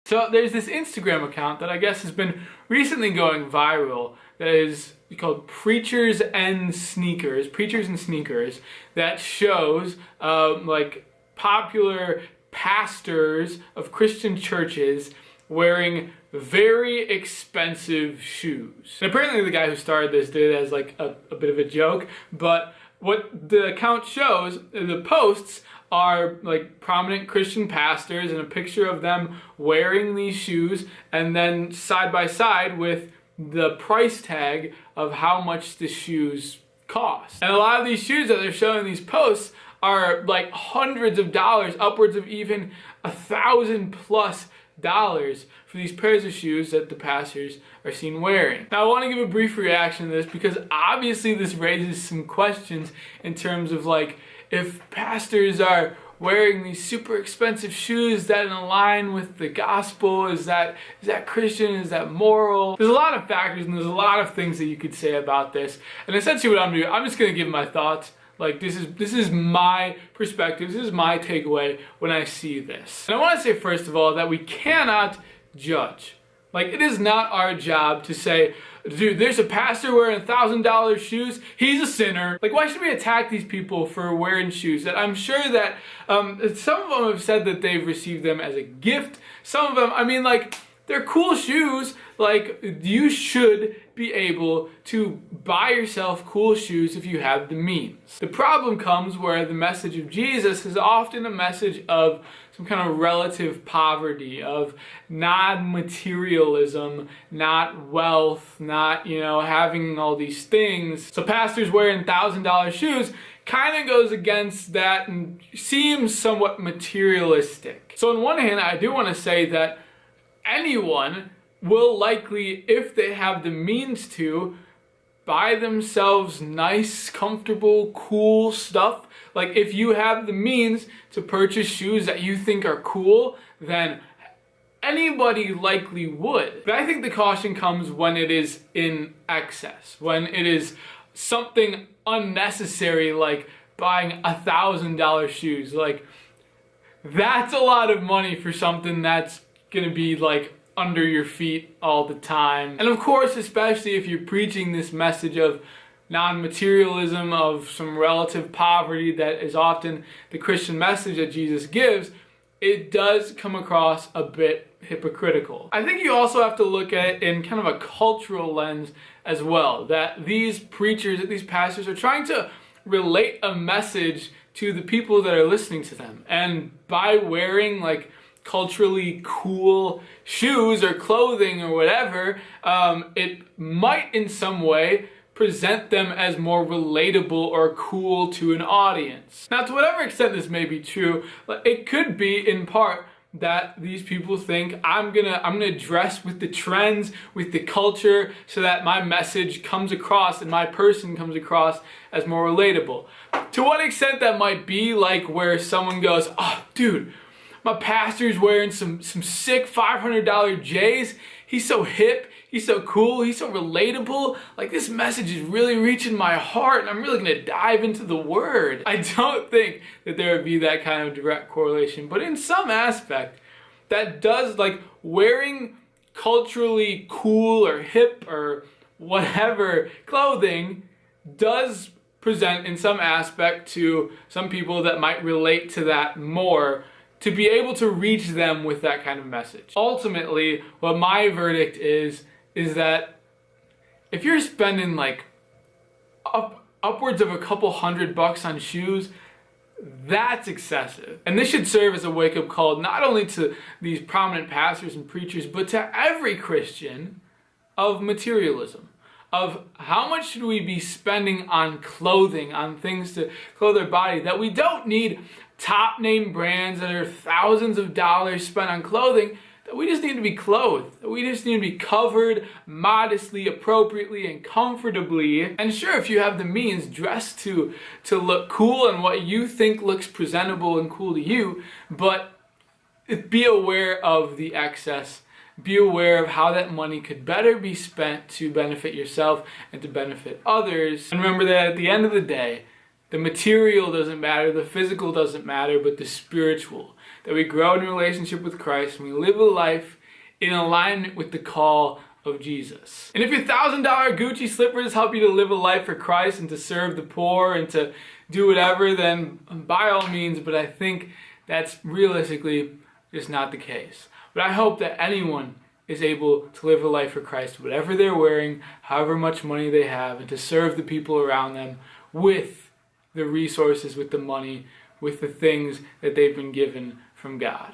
So there's this Instagram account that I guess has been recently going viral that is called Preachers and Sneakers, that shows like popular pastors of Christian churches wearing very expensive shoes. And apparently the guy who started this did it as like a bit of a joke, but what the account shows, the posts are like prominent Christian pastors and a picture of them wearing these shoes, and then side by side with the price tag of how much the shoes cost. And a lot of these shoes that they're showing in these posts are like hundreds of dollars, upwards of even $1,000+ for these pairs of shoes that the pastors are seen wearing. Now I want to give a brief reaction to this because obviously this raises some questions in terms of like, if pastors are wearing these super expensive shoes that align with the gospel, is that Christian, is that moral? There's a lot of factors and there's a lot of things that you could say about this. And essentially what I'm doing, I'm just going to give my thoughts. Like this is my perspective, this is my takeaway when I see this. And I want to say first of all that we cannot judge. Like it is not our job to say, dude, there's a pastor wearing $1,000 shoes, he's a sinner. Like why should we attack these people for wearing shoes that I'm sure that some of them have said that they've received them as a gift. Some of them, I mean like, they're cool shoes. Like you should be able to buy yourself cool shoes if you have the means. The problem comes where the message of Jesus is often a message of some kind of relative poverty, of non-materialism, not wealth, not, having all these things. So pastors wearing $1,000 shoes kind of goes against that and seems somewhat materialistic. So on one hand, I do want to say that anyone will likely, if they have the means to, buy themselves nice, comfortable, cool stuff. Like if you have the means to purchase shoes that you think are cool, then anybody likely would. But I think the caution comes when it is in excess, when it is something unnecessary like buying $1,000 shoes. Like that's a lot of money for something that's gonna be like under your feet all the time. And of course, especially if you're preaching this message of non-materialism, of some relative poverty that is often the Christian message that Jesus gives, it does come across a bit hypocritical. I think you also have to look at it in kind of a cultural lens as well, that these preachers, that these pastors are trying to relate a message to the people that are listening to them. And by wearing like culturally cool shoes or clothing or whatever, it might in some way present them as more relatable or cool to an audience. Now, to whatever extent this may be true, it could be in part that these people think I'm gonna dress with the trends, with the culture, so that my message comes across and my person comes across as more relatable. To what extent that might be like where someone goes, oh dude, my pastor's wearing some sick $500 J's. He's so hip, he's so cool, he's so relatable. Like this message is really reaching my heart and I'm really gonna dive into the word. I don't think that there would be that kind of direct correlation, but in some aspect, that does, like wearing culturally cool or hip or whatever clothing does present in some aspect to some people that might relate to that more, to be able to reach them with that kind of message. Ultimately, what my verdict is that if you're spending like upwards of a couple $100 on shoes, that's excessive. And this should serve as a wake-up call not only to these prominent pastors and preachers, but to every Christian, of materialism. Of how much should we be spending on clothing, on things to clothe our body, that we don't need top name brands that are thousands of dollars spent on clothing, that we just need to be clothed, that we just need to be covered modestly, appropriately, and comfortably. And sure, if you have the means, dress to look cool and what you think looks presentable and cool to you, but be aware of the excess. Be aware of how that money could better be spent to benefit yourself and to benefit others. And remember that at the end of the day, the material doesn't matter, the physical doesn't matter, but the spiritual. That we grow in a relationship with Christ and we live a life in alignment with the call of Jesus. And if your $1,000 Gucci slippers help you to live a life for Christ and to serve the poor and to do whatever, then by all means, but I think that's realistically just not the case. But I hope that anyone is able to live a life for Christ, whatever they're wearing, however much money they have, and to serve the people around them with the resources, with the money, with the things that they've been given from God.